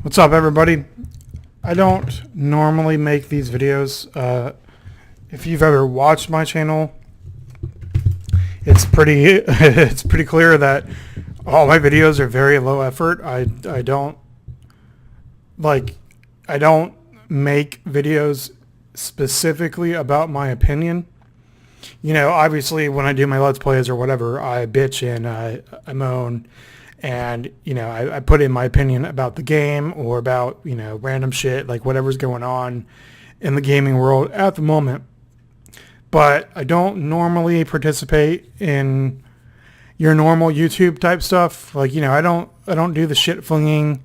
What's up, everybody? I don't normally make these videos. If you've ever watched my channel, it's pretty it's pretty clear that all my videos are very low effort. I don't I don't make videos specifically about my opinion. You know, obviously when I do my Let's Plays or whatever, I bitch and I moan. And, you know, I put in my opinion about the game or about, you know, random shit, like whatever's going on in the gaming world at the moment. But I don't normally participate in your normal YouTube type stuff. Like, you know, I don't do the shit flinging.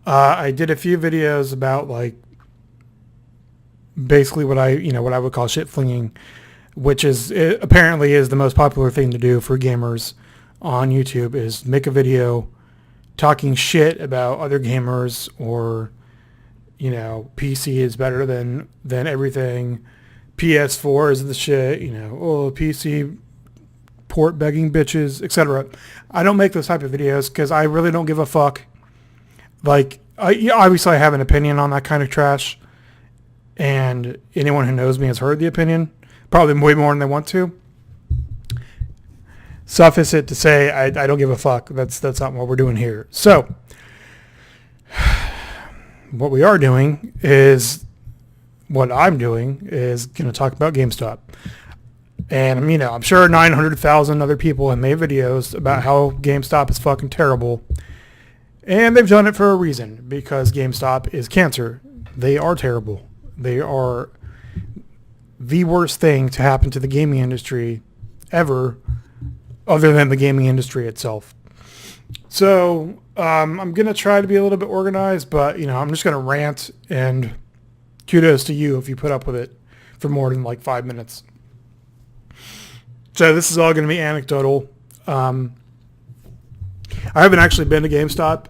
I did a few videos about like basically what I would call shit flinging, which is apparently is the most popular thing to do for gamers on YouTube, is make a video talking shit about other gamers, or, you know, PC is better than everything. PS4 is the shit, you know, oh, PC port begging bitches, etc. I don't make those type of videos because I really don't give a fuck. Like, obviously I have an opinion on that kind of trash, and anyone who knows me has heard the opinion, probably way more than they want to. Suffice it to say, I don't give a fuck. That's not what we're doing here. So, what we are doing is, what I'm doing is going to talk about GameStop. And, you know, I'm sure 900,000 other people have made videos about how GameStop is fucking terrible. And they've done it for a reason, because GameStop is cancer. They are terrible. They are the worst thing to happen to the gaming industry ever, other than the gaming industry itself. So I'm going to try to be a little bit organized, but, you know, I'm just going to rant, and kudos to you if you put up with it for more than like 5 minutes. So this is all going to be anecdotal. I haven't actually been to GameStop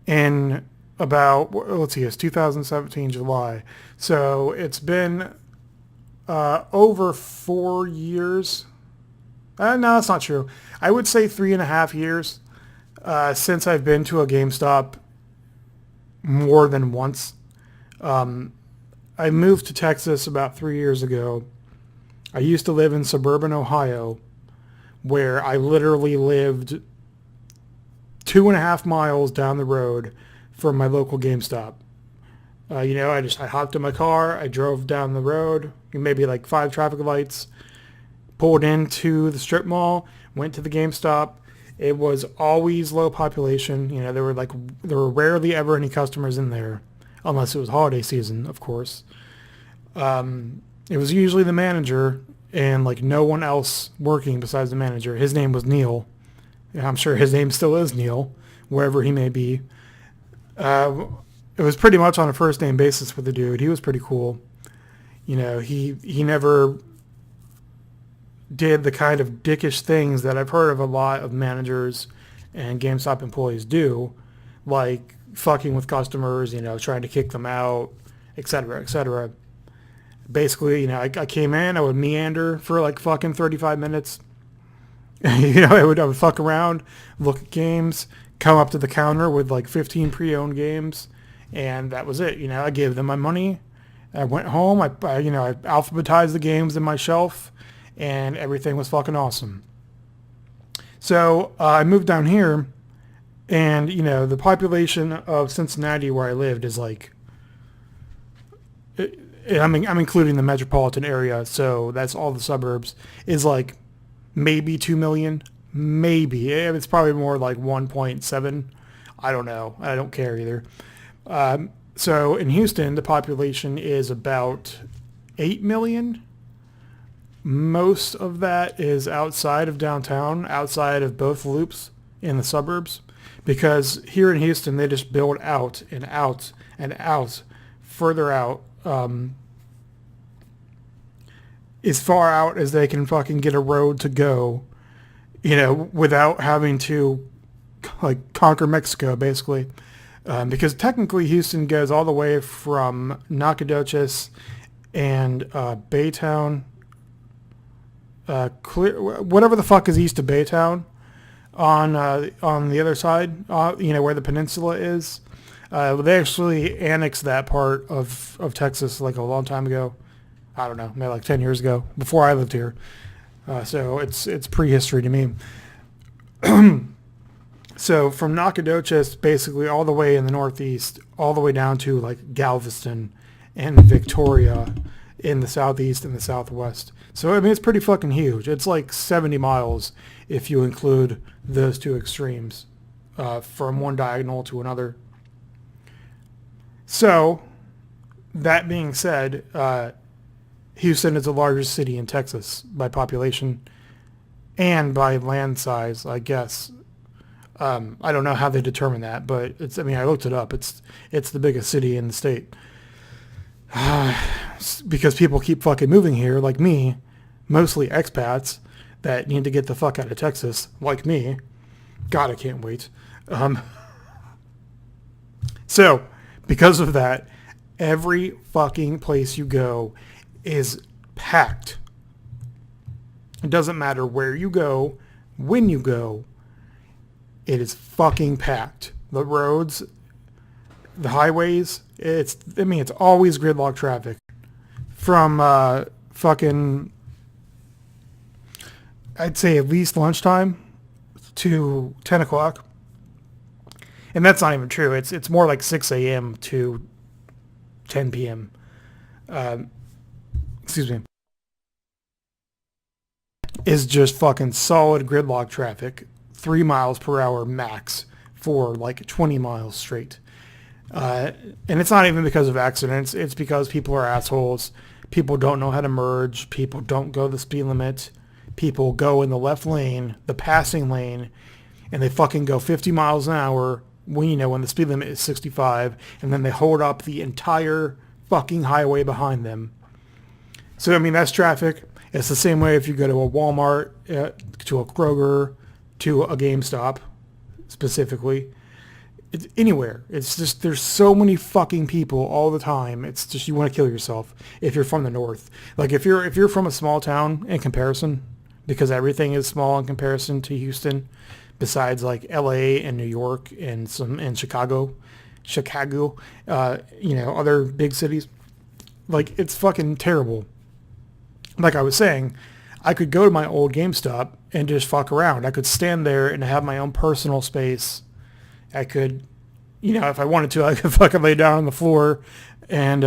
in about, let's see, it's 2017 July. So it's been over 4 years. No, that's not true. I would say 3.5 years since I've been to a GameStop more than once. I moved to Texas about 3 years ago. I used to live in suburban Ohio, where I literally lived 2.5 miles down the road from my local GameStop. You know, I hopped in my car, I drove down the road, maybe like 5 traffic lights, pulled into the strip mall, went to the GameStop. It was always low population. You know, there were rarely ever any customers in there, unless it was holiday season, of course. It was usually the manager and like no one else working besides the manager. His name was Neil. I'm sure his name still is Neil, wherever he may be. It was pretty much on a first name basis with the dude. He was pretty cool. You know, he never did the kind of dickish things that I've heard of a lot of managers and GameStop employees do, like fucking with customers, you know, trying to kick them out, etc., etc. Basically, you know, I came in, I would meander for like fucking 35 minutes. You know, I would fuck around, look at games, come up to the counter with like 15 pre-owned games, and that was it. You know, I gave them my money. I went home, I alphabetized the games in my shelf, and everything was fucking awesome. So I moved down here, and, you know, the population of Cincinnati where I lived is like, I'm including the metropolitan area, so that's all the suburbs, is like maybe 2 million, maybe. It's probably more like 1.7. I don't know. I don't care either. So in Houston, the population is about 8 million. Most of that is outside of downtown, outside of both loops in the suburbs, because here in Houston, they just build out and out and out, further out, as far out as they can fucking get a road to go, you know, without having to like conquer Mexico, basically. Because technically Houston goes all the way from Nacogdoches and Baytown, whatever the fuck is east of Baytown, on the other side, you know, where the peninsula is. They actually annexed that part of Texas like a long time ago. I don't know, maybe like 10 years ago, before I lived here. So it's prehistory to me. So from Nacogdoches, basically all the way in the northeast, all the way down to like Galveston and Victoria in the southeast and the southwest. So I mean, it's pretty fucking huge. It's like 70 miles if you include those two extremes, from one diagonal to another. So that being said, Houston is the largest city in Texas by population and by land size, I guess. I don't know how they determine that, but I mean, I looked it up. It's the biggest city in the state. Because people keep fucking moving here, like me, mostly expats that need to get the fuck out of Texas, like me. God, I can't wait. So, because of that, every fucking place you go is packed. It doesn't matter where you go, when you go, it is fucking packed. The roads, the highways, it's always gridlock traffic. From fucking, I'd say at least lunchtime to 10 o'clock. And that's not even true. It's more like 6 a.m. to 10 p.m. Excuse me. Is just fucking solid gridlock traffic, 3 miles per hour max for like 20 miles straight. And it's not even because of accidents. It's because people are assholes. People don't know how to merge. People don't go the speed limit. People go in the left lane, the passing lane, and they fucking go 50 miles an hour when the speed limit is 65, and then they hold up the entire fucking highway behind them. So, I mean, that's traffic. It's the same way if you go to a Walmart, to a Kroger, to a GameStop, specifically. It's anywhere. It's just, there's so many fucking people all the time. It's just, you want to kill yourself if you're from the north. Like, if you're from a small town in comparison, because everything is small in comparison to Houston, besides like LA and New York and Chicago, other big cities. Like, it's fucking terrible. Like I was saying, I could go to my old GameStop and just fuck around. I could stand there and have my own personal space. I could, if I wanted to, I could fucking lay down on the floor and,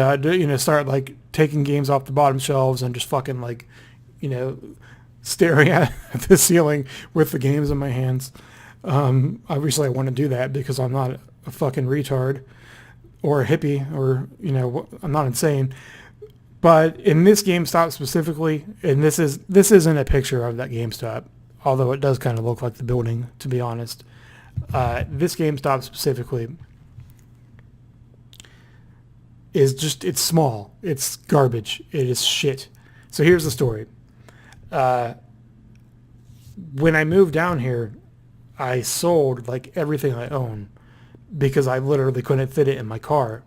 start like taking games off the bottom shelves and just fucking like, staring at the ceiling with the games in my hands. Obviously I want to do that because I'm not a fucking retard or a hippie or, I'm not insane. But in this GameStop specifically, and this isn't a picture of that GameStop, although it does kind of look like the building, to be honest. This GameStop specifically is just, it's small. It's garbage. It is shit. So here's the story. When I moved down here, I sold like everything I own because I literally couldn't fit it in my car.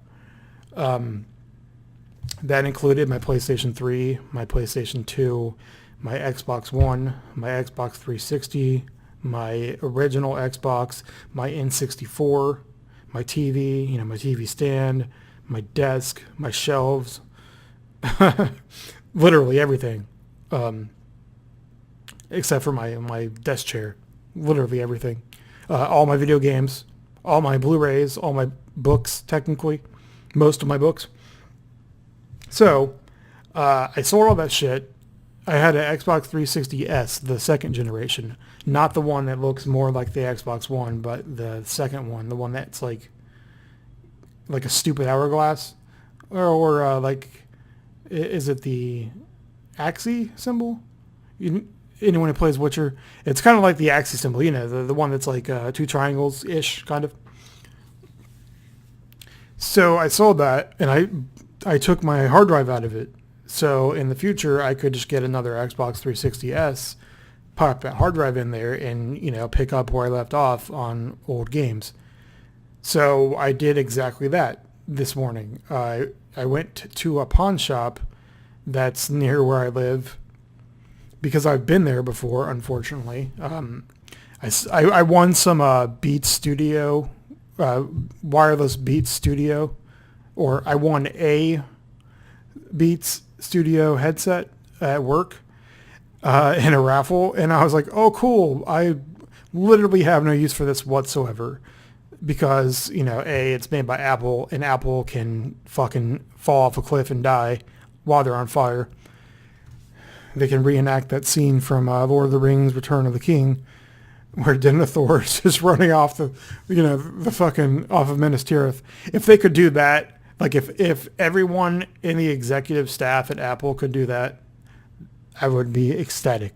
That included my PlayStation 3, my PlayStation 2, my Xbox One, my Xbox 360, my original Xbox, my N64, my TV, my TV stand, my desk, my shelves, literally everything, except for my desk chair, literally everything, all my video games, all my Blu-rays, all my books, technically, most of my books. So, I sold all that shit. I had an Xbox 360S, the second generation, not the one that looks more like the Xbox One, but the second one, the one that's like a stupid hourglass, or like, is it the Axie symbol? Anyone who plays Witcher, it's kind of like the Axie symbol, the one that's like two triangles-ish, kind of. So I sold that, and I took my hard drive out of it. So in the future, I could just get another Xbox 360S, pop that hard drive in there, and, pick up where I left off on old games. So I did exactly that this morning. I went to a pawn shop that's near where I live because I've been there before, unfortunately. I won some Beat Studio wireless Beats Studio, or I won a Beats Studio headset at work in a raffle, and I was like, oh cool, I literally have no use for this whatsoever, because, you know, A, it's made by Apple, and Apple can fucking fall off a cliff and die while they're on fire. They can reenact that scene from Lord of the Rings, Return of the King, where Denethor is just running off the, you know, the fucking, off of Minas Tirith. If they could do that, like if everyone in the executive staff at Apple could do that, I would be ecstatic.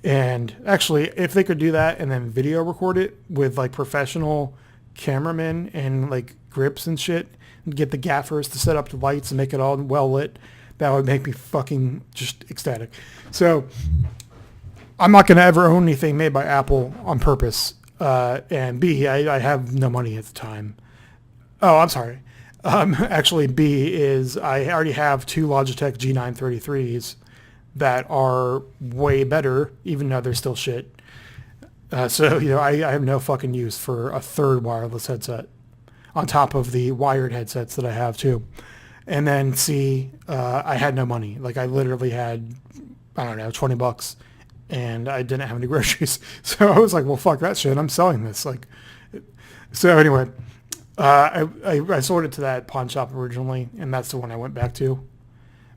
And actually, if they could do that and then video record it with like professional cameramen and like grips and shit, and get the gaffers to set up the lights and make it all well lit, that would make me fucking just ecstatic. So I'm not going to ever own anything made by Apple on purpose. And B, I have no money at the time. Oh, I'm sorry. Actually, B is I already have two Logitech G933s that are way better, even though they're still shit. So, you know, I have no fucking use for a third wireless headset on top of the wired headsets that I have too. And then C, I had no money. Like I literally had, I don't know, $20 and I didn't have any groceries. So I was like, well, fuck that shit. I'm selling this. Like, so anyway, I sold it to that pawn shop originally, and that's the one I went back to,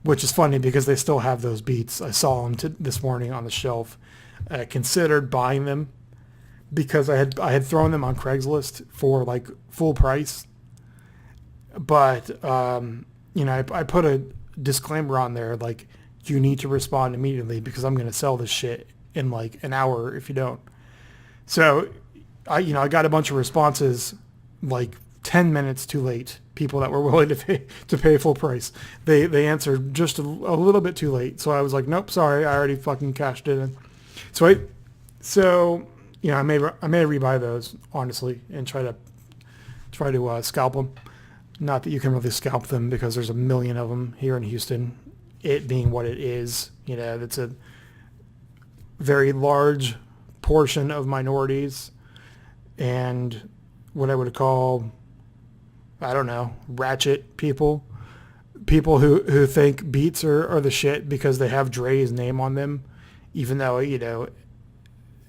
which is funny because they still have those Beats. I saw them this morning on the shelf. I considered buying them because I had thrown them on Craigslist for like full price. But, you know, I put a disclaimer on there, like, you need to respond immediately because I'm going to sell this shit in like an hour if you don't. So I got a bunch of responses like 10 minutes too late. People that were willing to pay full price. They answered just a little bit too late. So I was like, nope, sorry, I already fucking cashed it in. So you know, I may rebuy those honestly and try to scalp them. Not that you can really scalp them because there's a million of them here in Houston. It being what it is, you know, that's a very large portion of minorities and what I would call, I don't know, ratchet people who think Beats are the shit because they have Dre's name on them, even though, you know,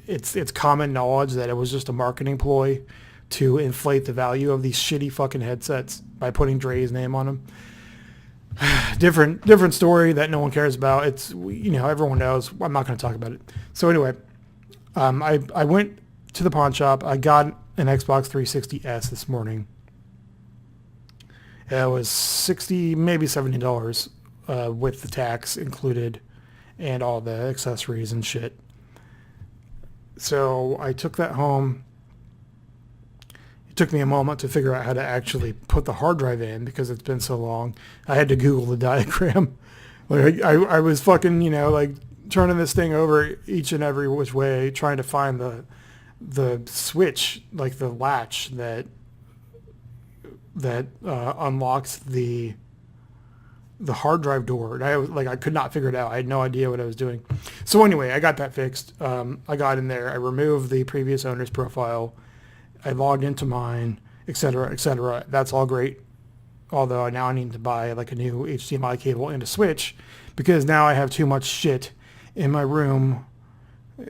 it's common knowledge that it was just a marketing ploy to inflate the value of these shitty fucking headsets by putting Dre's name on them. Different story that no one cares about. It's, you know, everyone knows. I'm not going to talk about it. So anyway, I went to the pawn shop. I got an Xbox 360S this morning. It was $60, maybe $70 with the tax included and all the accessories and shit. So I took that home. It took me a moment to figure out how to actually put the hard drive in because it's been so long. I had to Google the diagram. Like I was fucking, you know, like turning this thing over each and every which way, trying to find the switch, like the latch that unlocks the hard drive door. And I could not figure it out. I had no idea what I was doing. So anyway, I got that fixed. I got in there. I removed the previous owner's profile. I logged into mine, etc., etc. That's all great. Although now I need to buy like a new HDMI cable and a switch because now I have too much shit in my room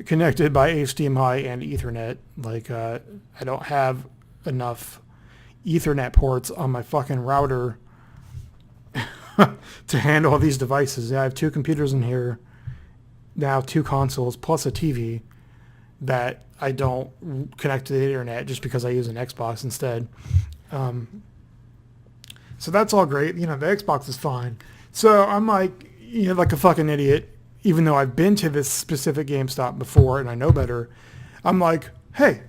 connected by HDMI and Ethernet. Like I don't have enough Ethernet ports on my fucking router to handle all these devices. I have two computers in here, now two consoles plus a TV that I don't connect to the internet just because I use an Xbox instead. So that's all great. You know, the Xbox is fine. So I'm like, you know, like a fucking idiot, even though I've been to this specific GameStop before and I know better. I'm like, hey,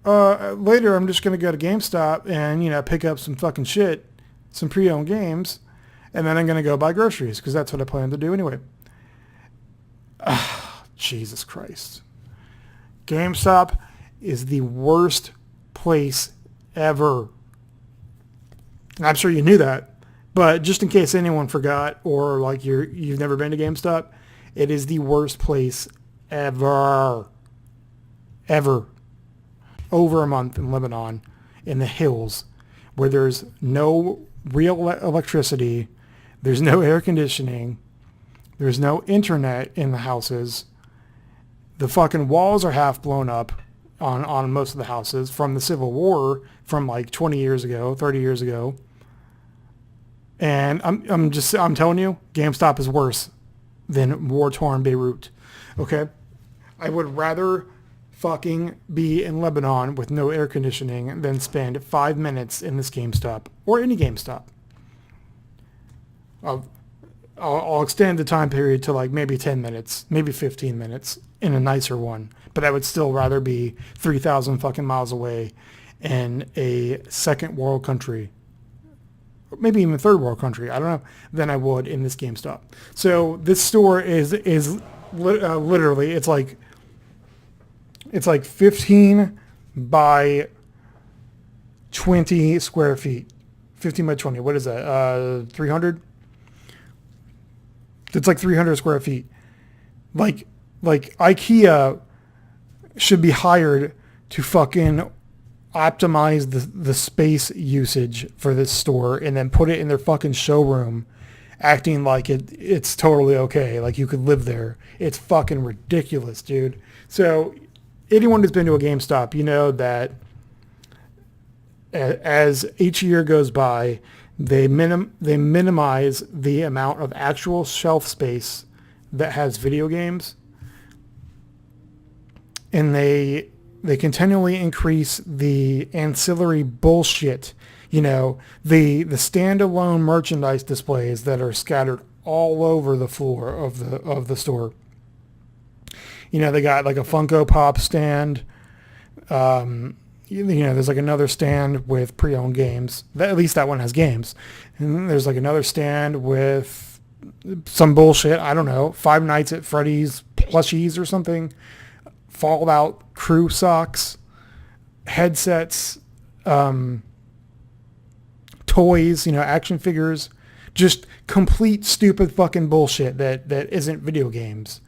later I'm just going to go to GameStop and, you know, pick up some fucking shit, some pre-owned games, and then I'm going to go buy groceries because that's what I plan to do anyway. Jesus Christ. GameStop is the worst place ever. And I'm sure you knew that, but just in case anyone forgot or like you've never been to GameStop, it is the worst place ever. Ever. Over a month in Lebanon. in the hills where there's no real electricity, there's no air conditioning, there's no internet in the houses. The fucking walls are half blown up on most of the houses from the Civil War from like 20 years ago, 30 years ago. And I'm telling you, GameStop is worse than war-torn Beirut. Okay? I would rather fucking be in Lebanon with no air conditioning than spend 5 minutes in this GameStop or any GameStop. I'll extend the time period to like maybe 10 minutes, maybe 15 minutes in a nicer one. But I would still rather be 3,000 fucking miles away in a second world country, maybe even third world country, I don't know, than I would in this GameStop. So this store is literally, it's like 15 by 20 square feet. 15 by 20. What is that? 300? It's like 300 square feet. Like IKEA should be hired to fucking optimize the space usage for this store and then put it in their fucking showroom acting like it's totally okay. Like you could live there. It's fucking ridiculous, dude. So anyone who's been to a GameStop, you know that as each year goes by, they minimize the amount of actual shelf space that has video games, and they continually increase the ancillary bullshit, you know, the standalone merchandise displays that are scattered all over the floor of the store. You know, they got like a Funko Pop stand. You know, there's like another stand with pre-owned games. At least that one has games. And then there's like another stand with some bullshit. I don't know. Five Nights at Freddy's plushies or something. Fallout crew socks. Headsets. Toys, you know, action figures. Just complete stupid fucking bullshit that isn't video games.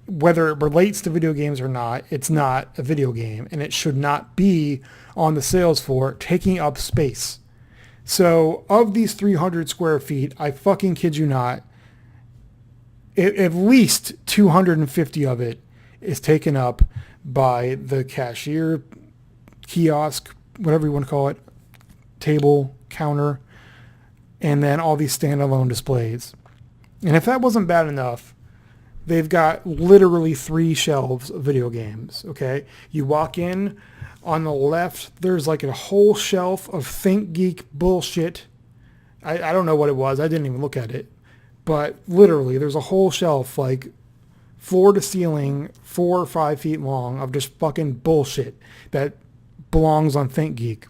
Whether it relates to video games or not, it's not a video game, and it should not be on the sales floor taking up space. So of these 300 square feet, I fucking kid you not, at least 250 of it is taken up by the cashier, kiosk, whatever you want to call it, table, counter, and then all these standalone displays. And if that wasn't bad enough, they've got literally 3 shelves of video games, okay? You walk in, on the left, there's like a whole shelf of Think Geek bullshit. I don't know what it was. I didn't even look at it. But literally, there's a whole shelf, like floor to ceiling, 4 or 5 feet long, of just fucking bullshit that belongs on Think Geek.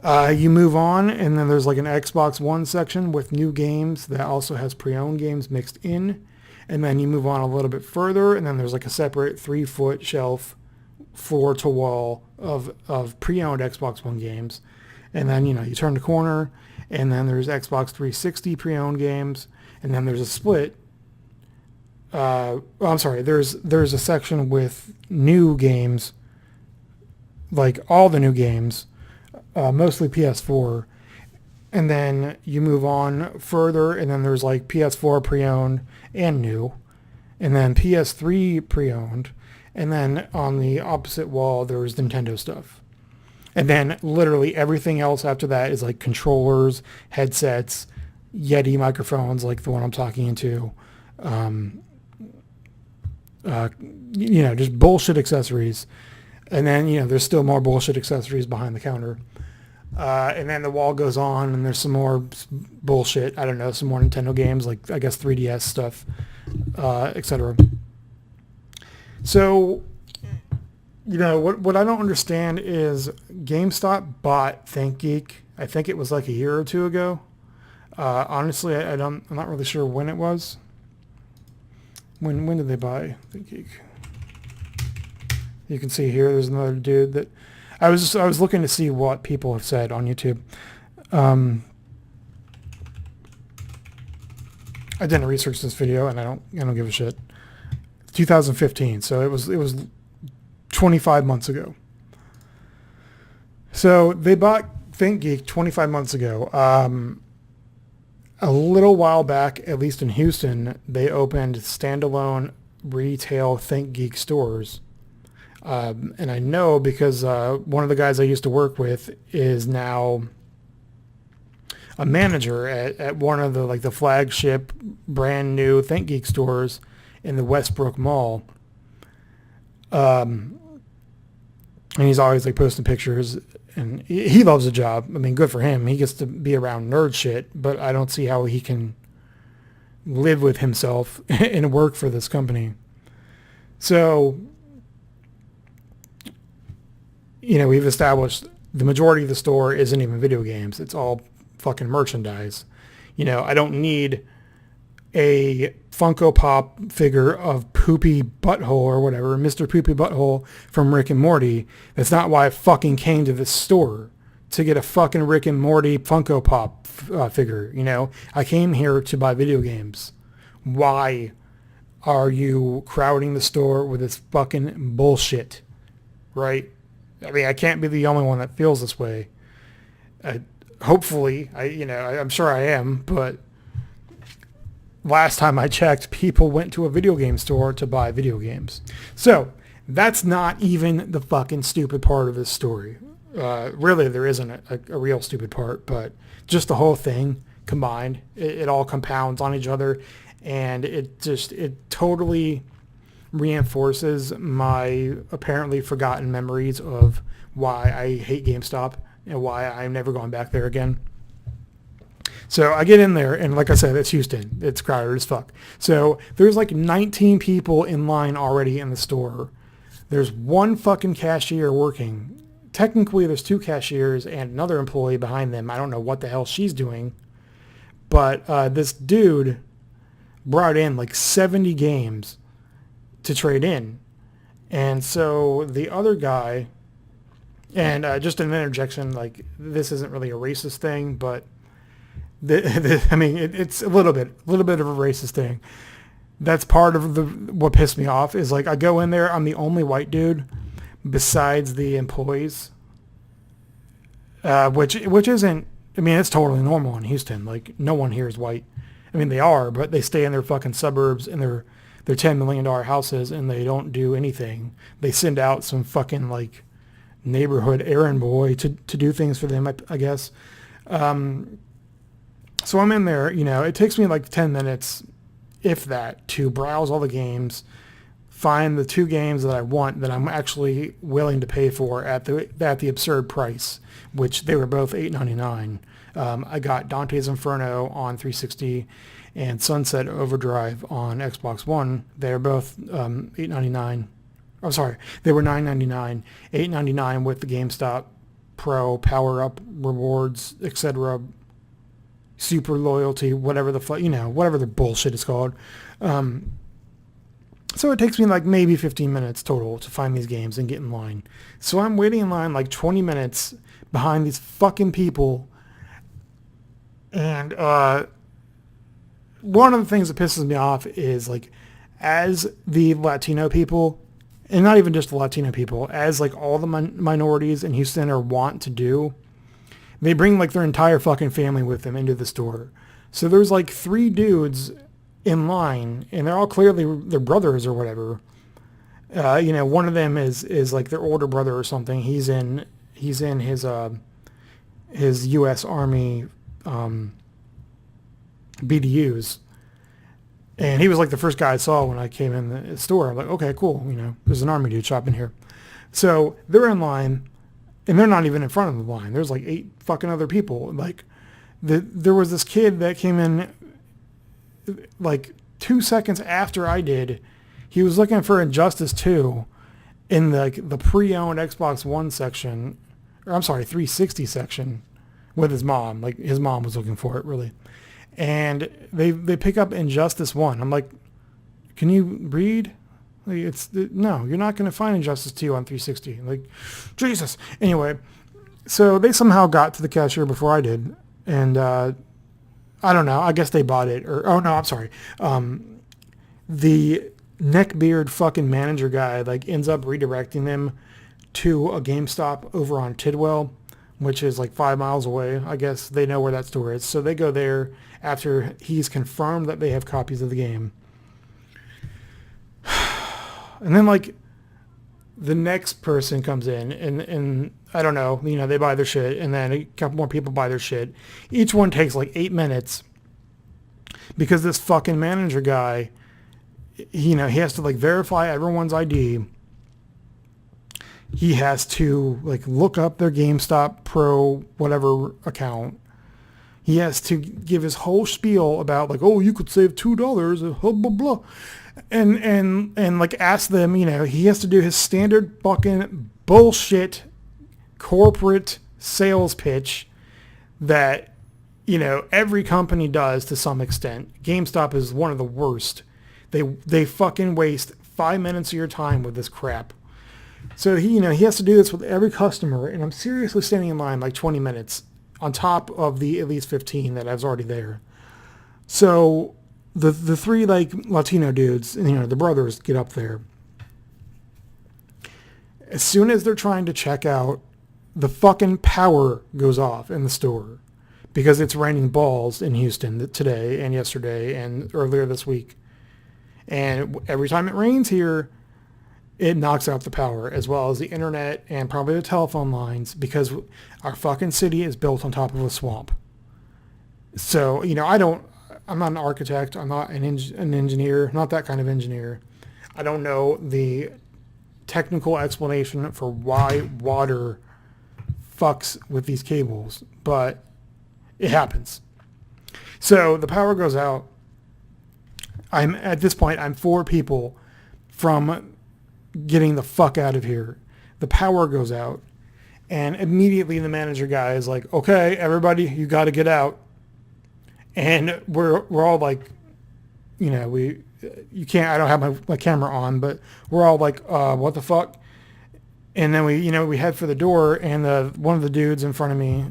You move on, and then there's like an Xbox One section with new games that also has pre-owned games mixed in. And then you move on a little bit further, and then there's like a separate 3-foot shelf, floor to wall of pre-owned Xbox One games. And then, you know, you turn the corner, and then there's Xbox 360 pre-owned games, and then there's a split. I'm sorry, there's a section with new games, like all the new games. Mostly PS4, and then you move on further, and then there's like PS4 pre-owned and new, and then PS3 pre-owned, and then on the opposite wall there's Nintendo stuff, and then literally everything else after that is like controllers, headsets, Yeti microphones like the one I'm talking into, you know, just bullshit accessories. And then, you know, there's still more bullshit accessories behind the counter. And then the wall goes on, and there's some more bullshit. I don't know, some more Nintendo games, like, I guess, 3DS stuff, etc. So, you know, what I don't understand is GameStop bought ThinkGeek. I think it was like a year or two ago. Honestly, I'm not really sure when it was. When did they buy ThinkGeek? You can see here, there's another dude that I was looking to see what people have said on YouTube. I didn't research this video, and I don't give a shit. 2015, so it was 25 months ago. So they bought ThinkGeek 25 months ago. A little while back, at least in Houston, they opened standalone retail ThinkGeek stores. And I know because one of the guys I used to work with is now a manager at one of the flagship brand new ThinkGeek stores in the Westbrook Mall. And he's always like posting pictures, and he loves the job. I mean, good for him. He gets to be around nerd shit, but I don't see how he can live with himself and work for this company. So, we've established the majority of the store isn't even video games. It's all fucking merchandise. I don't need a Funko Pop figure of Poopy Butthole or whatever, Mr. Poopy Butthole from Rick and Morty. That's not why I fucking came to this store, to get a fucking Rick and Morty Funko Pop figure. I came here to buy video games. Why are you crowding the store with this fucking bullshit? Right? I mean, I can't be the only one that feels this way. Hopefully, I'm sure I am, but last time I checked, people went to a video game store to buy video games. So that's not even the fucking stupid part of this story. Really, there isn't a real stupid part, but just the whole thing combined, it all compounds on each other, and it totally reinforces my apparently forgotten memories of why I hate GameStop and why I'm never going back there again. So I get in there, and like I said, it's Houston. It's crowded as fuck. So there's like 19 people in line already in the store. There's one fucking cashier working. Technically, there's two cashiers and another employee behind them. I don't know what the hell she's doing. But this dude brought in like 70 games to trade in. And so the other guy, and just an interjection, like this isn't really a racist thing, but I mean, it's a little bit of a racist thing. That's part of what pissed me off is like I go in there, I'm the only white dude besides the employees, which isn't. I mean, it's totally normal in Houston. Like no one here is white. I mean, they are, but they stay in their fucking suburbs in their $10 million houses, and they don't do anything. They send out some fucking like neighborhood errand boy to do things for them, I guess. So I'm in there, it takes me like 10 minutes, if that, to browse all the games, find the two games that I want that I'm actually willing to pay for at the absurd price, which they were both $8.99. I got Dante's Inferno on 360 and Sunset Overdrive on Xbox One. They're both $8.99. I'm sorry, they were $9.99, $8.99 with the GameStop Pro Power Up rewards, etc. Super loyalty, whatever whatever the bullshit is called. So it takes me like maybe 15 minutes total to find these games and get in line. So I'm waiting in line like 20 minutes behind these fucking people. And one of the things that pisses me off is like as the Latino people, and not even just the Latino people, as like all the minorities in Houston are wont to do, they bring like their entire fucking family with them into the store. So there's like 3 dudes in line, and they're all clearly their brothers or whatever. One of them is like their older brother or something. He's in his U.S. Army BDUs, and he was like the first guy I saw when I came in the store. I'm like, okay, cool. There's an Army dude shopping here. So they're in line. And they're not even in front of the line. There's like 8 fucking other people. Like, there was this kid that came in like 2 seconds after I did. He was looking for Injustice 2 in the pre-owned Xbox One section, or I'm sorry, 360 section with his mom. Like his mom was looking for it really. And they pick up Injustice 1. I'm like, can you read? Like no, you're not going to find Injustice 2 on 360. Like, Jesus. Anyway, so they somehow got to the cashier before I did, and I don't know. I guess they bought it, or oh no, I'm sorry. The neckbeard fucking manager guy like ends up redirecting them to a GameStop over on Tidwell. which is like 5 miles away. I guess they know where that store is. So they go there after he's confirmed that they have copies of the game. And then like the next person comes in and I don't know, they buy their shit, and then a couple more people buy their shit. Each one takes like 8 minutes because this fucking manager guy, he has to like verify everyone's ID. He has to like look up their GameStop Pro whatever account. He has to give his whole spiel about like, oh, you could save $2, blah blah blah, and like ask them. He has to do his standard fucking bullshit corporate sales pitch that every company does to some extent. GameStop is one of the worst. They fucking waste 5 minutes of your time with this crap. So he has to do this with every customer, and I'm seriously standing in line like 20 minutes on top of the at least 15 that I was already there. So the three like Latino dudes, the brothers, get up there. As soon as they're trying to check out, the fucking power goes off in the store because it's raining balls in Houston today and yesterday and earlier this week. And every time it rains here, it knocks out the power, as well as the internet and probably the telephone lines, because our fucking city is built on top of a swamp. So, I'm not an architect. I'm not an engineer, not that kind of engineer. I don't know the technical explanation for why water fucks with these cables, but it happens. So the power goes out. At this point, I'm 4 people from getting the fuck out of here. The power goes out, and immediately the manager guy is like, okay, everybody, you got to get out. And we're all like, you can't, I don't have my camera on, but we're all like, what the fuck? And then we head for the door, and one of the dudes in front of me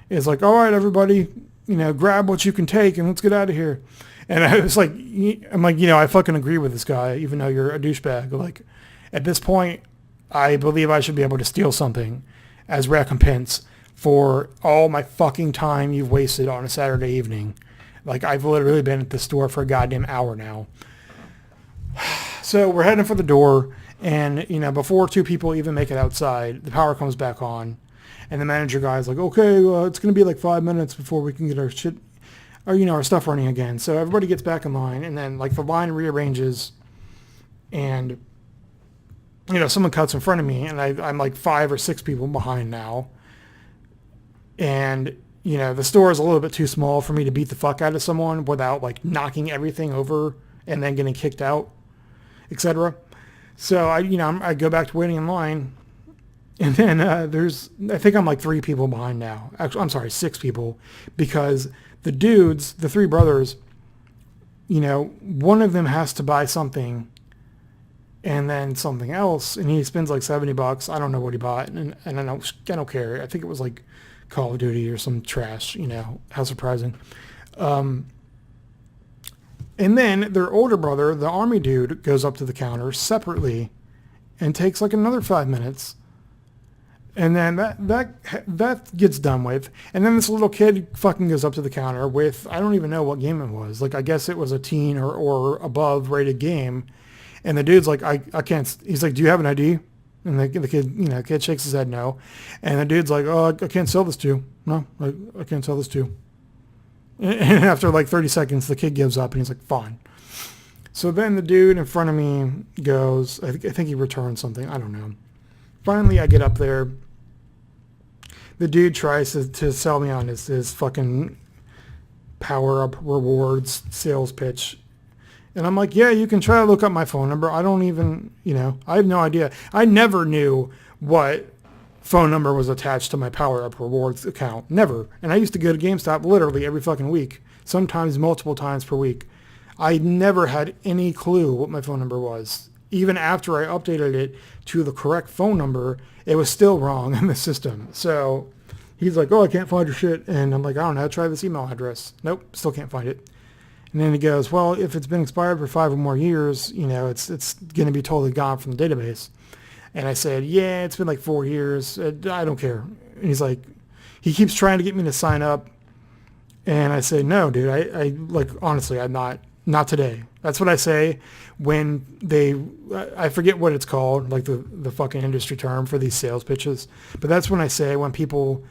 is like, all right, everybody, grab what you can take and let's get out of here. And I was like, I fucking agree with this guy, even though you're a douchebag. Like, at this point, I believe I should be able to steal something as recompense for all my fucking time you've wasted on a Saturday evening. Like, I've literally been at the store for a goddamn hour now. So we're heading for the door, and, before 2 people even make it outside, the power comes back on, and the manager guy's like, okay, it's going to be like 5 minutes before we can get our shit, or, our stuff running again. So everybody gets back in line, and then, like, the line rearranges, and someone cuts in front of me, and I'm like 5 or 6 people behind now. And, the store is a little bit too small for me to beat the fuck out of someone without like knocking everything over and then getting kicked out, etc. So I go back to waiting in line, and then I think I'm like 3 people behind now. Actually, I'm sorry, 6 people, because the dudes, the 3 brothers, one of them has to buy something and then something else, and he spends like $70. I don't know what he bought, and I don't care. I think it was like Call of Duty or some trash. How surprising. And then their older brother, the army dude, goes up to the counter separately and takes like another 5 minutes, and then that gets done with. And then this little kid fucking goes up to the counter with, I don't even know what game it was. Like, I guess it was a teen or above rated game. And the dude's like, I can't, he's like, do you have an ID? And the kid, kid shakes his head no. And the dude's like, oh, I can't sell this to you. No, I can't sell this to you. And after like 30 seconds, the kid gives up, and he's like, fine. So then the dude in front of me goes, I think he returned something. I don't know. Finally, I get up there. The dude tries to sell me on his fucking power-up rewards sales pitch. And I'm like, yeah, you can try to look up my phone number. I don't even, I have no idea. I never knew what phone number was attached to my Power Up Rewards account. Never. And I used to go to GameStop literally every fucking week, sometimes multiple times per week. I never had any clue what my phone number was. Even after I updated it to the correct phone number, it was still wrong in the system. So he's like, oh, I can't find your shit. And I'm like, I don't know, try this email address. Nope, still can't find it. And then he goes, well, if it's been expired for 5 or more years, it's going to be totally gone from the database. And I said, yeah, it's been like 4 years. I don't care. And he's like, he keeps trying to get me to sign up, and I say, no, dude, I like, honestly, I'm not today. That's what I say when I forget what it's called, like the fucking industry term for these sales pitches. But that's when I say when people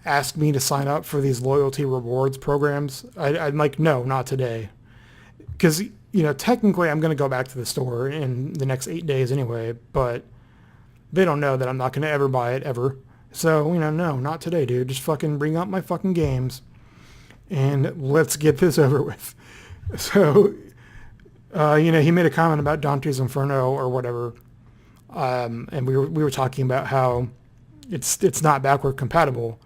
ask me to sign up for these loyalty rewards programs, I'm like, no, not today. Because, technically I'm going to go back to the store in the next 8 days anyway, but they don't know that I'm not going to ever buy it ever. So, no, not today, dude. Just fucking bring up my fucking games and let's get this over with. So, he made a comment about Dante's Inferno or whatever, and we were talking about how it's not backward compatible.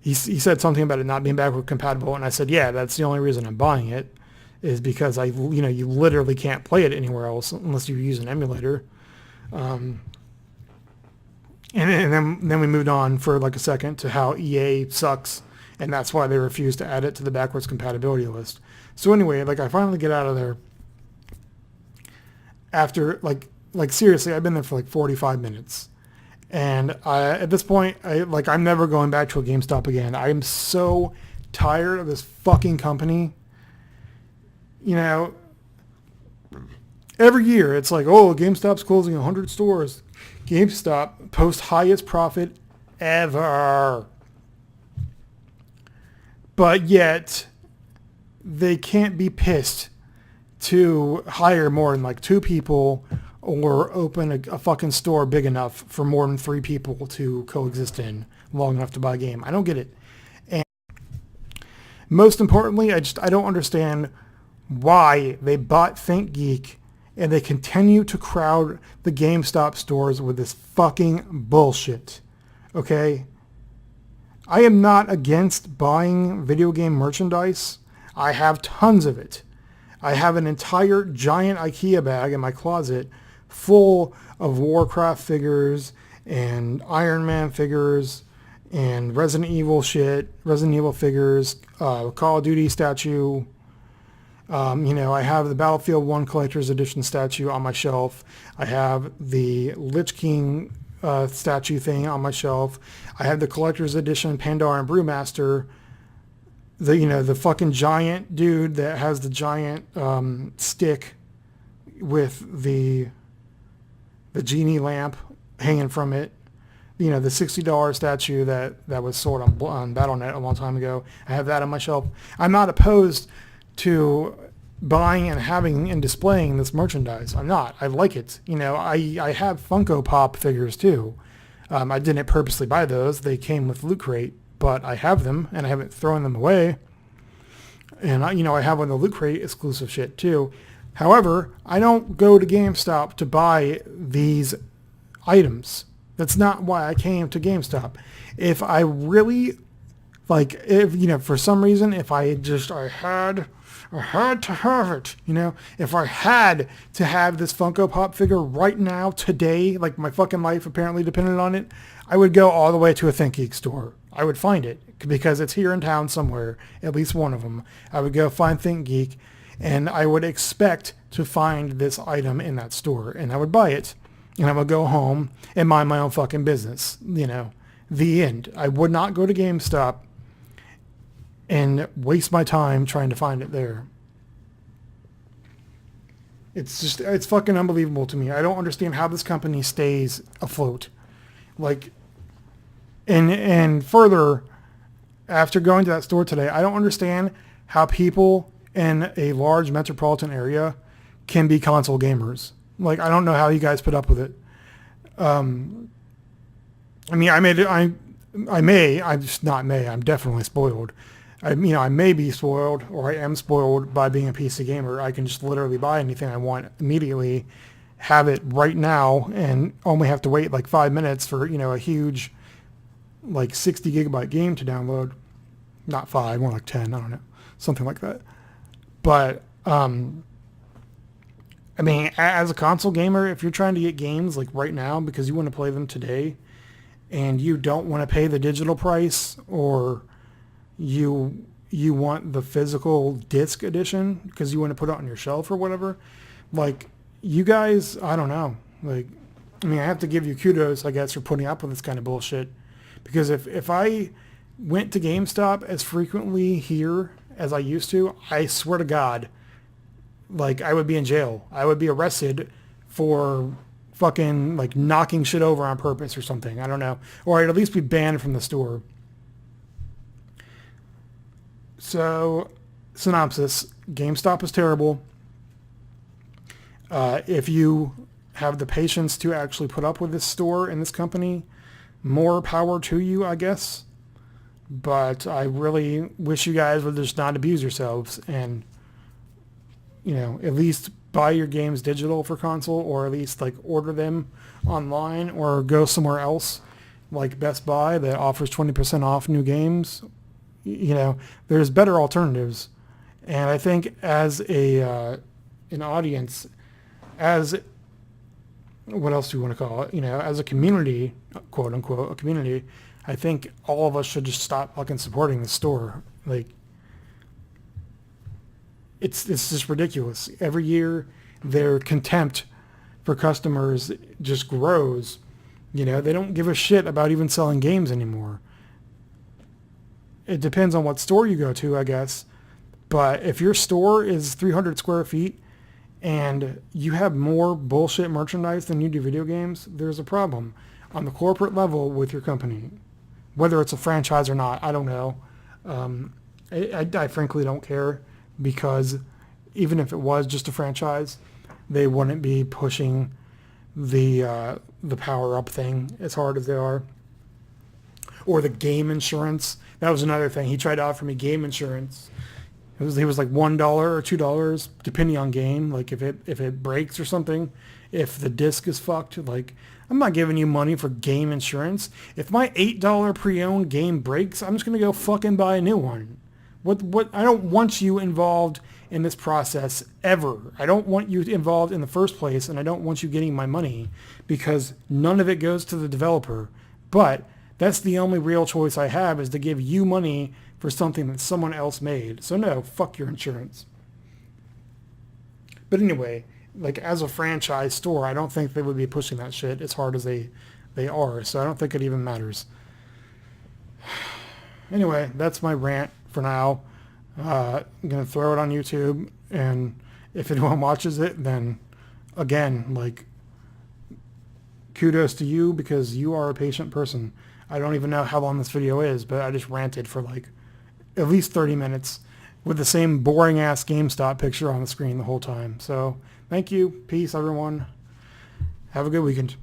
He said something about it not being backward compatible, and I said, yeah, that's the only reason I'm buying it, is because you literally can't play it anywhere else unless you use an emulator. And then we moved on for like a second to how EA sucks, and that's why they refused to add it to the backwards compatibility list. So anyway, like I finally get out of there after like seriously, I've been there for like 45 minutes. And at this point, I'm never going back to a GameStop again. I am so tired of this fucking company. Every year it's like, oh, GameStop's closing 100 stores. GameStop posts highest profit ever. But yet, they can't be pissed to hire more than like 2 people or open a fucking store big enough for more than 3 people to coexist in long enough to buy a game. I don't get it. And most importantly, I don't understand why they bought ThinkGeek and they continue to crowd the GameStop stores with this fucking bullshit. Okay? I am not against buying video game merchandise. I have tons of it. I have an entire giant IKEA bag in my closet full of Warcraft figures and Iron Man figures and Resident Evil figures, Call of Duty statue. I have the Battlefield 1 Collector's Edition statue on my shelf. I have the Lich King statue thing on my shelf. I have the Collector's Edition Pandaren Brewmaster. The fucking giant dude that has the giant stick with the genie lamp hanging from it. The $60 statue that was sold on Battle.net a long time ago. I have that on my shelf. I'm not opposed to buying and having and displaying this merchandise. I'm not. I like it. I have Funko Pop figures too. I didn't purposely buy those. They came with Loot Crate, but I have them and I haven't thrown them away. And I have on the Loot Crate exclusive shit too. However, I don't go to GameStop to buy these items. That's not why I came to GameStop. If I really, for some reason, if I had to have it, if I had to have this Funko Pop figure right now, today, like my fucking life apparently depended on it, I would go all the way to a ThinkGeek store. I would find it because it's here in town somewhere, at least one of them. I would go find ThinkGeek and I would expect to find this item in that store and I would buy it and I would go home and mind my own fucking business. The end. I would not go to GameStop and waste my time trying to find it there. It's fucking unbelievable to me. I don't understand how this company stays afloat. And further, after going to that store today, I don't understand how people in a large metropolitan area can be console gamers. I don't know how you guys put up with it. I'm definitely spoiled. I may be spoiled, or I am spoiled by being a PC gamer. I can just literally buy anything I want immediately, have it right now, and only have to wait 5 minutes for, a huge 60 gigabyte game to download. Not 5, more like 10, I don't know. Something like that. But, as a console gamer, if you're trying to get games right now because you want to play them today and you don't want to pay the digital price, or you want the physical disc edition because you want to put it on your shelf or whatever, you guys, I don't know. I have to give you kudos, I guess, for putting up with this kind of bullshit. Because if I went to GameStop as frequently here as I used to, I swear to God, like I would be in jail. I would be arrested for fucking like knocking shit over on purpose or something. I don't know. Or I'd at least be banned from the store. So, synopsis. GameStop is terrible. If you have the patience to actually put up with this store and this company, more power to you, I guess. But I really wish you guys would just not abuse yourselves and, you know, at least buy your games digital for console, or at least like order them online, or go somewhere else like Best Buy that offers 20% off new games. You know, there's better alternatives. And I think as a an audience, as what else do you want to call it? You know, as a community, quote unquote, a community, I think all of us should just stop fucking supporting the store. Like, it's just ridiculous. Every year, their contempt for customers just grows. You know, they don't give a shit about even selling games anymore. It depends on what store you go to, I guess. But if your store is 300 square feet and you have more bullshit merchandise than you do video games, there's a problem on the corporate level with your company. Whether it's a franchise or not, I don't know. I frankly don't care, because even if it was just a franchise, they wouldn't be pushing the power up thing as hard as they are. Or the game insurance. That was another thing. He tried to offer me game insurance. It was like $1 or $2 depending on game. Like if it breaks or something, if the disc is fucked, like I'm not giving you money for game insurance. If my $8 pre-owned game breaks, I'm just gonna go fucking buy a new one. What I don't want you involved in this process ever. I don't want you involved in the first place, and I don't want you getting my money, because none of it goes to the developer. But that's the only real choice I have, is to give you money for something that someone else made. So no, fuck your insurance. But anyway, like as a franchise store, I don't think they would be pushing that shit as hard as they are. So I don't think it even matters. Anyway, that's my rant for now. I'm going to throw it on YouTube, and if anyone watches it, then again, like, kudos to you, because you are a patient person. I don't even know how long this video is, but I just ranted for like at least 30 minutes with the same boring ass GameStop picture on the screen the whole time. So thank you. Peace, everyone. Have a good weekend.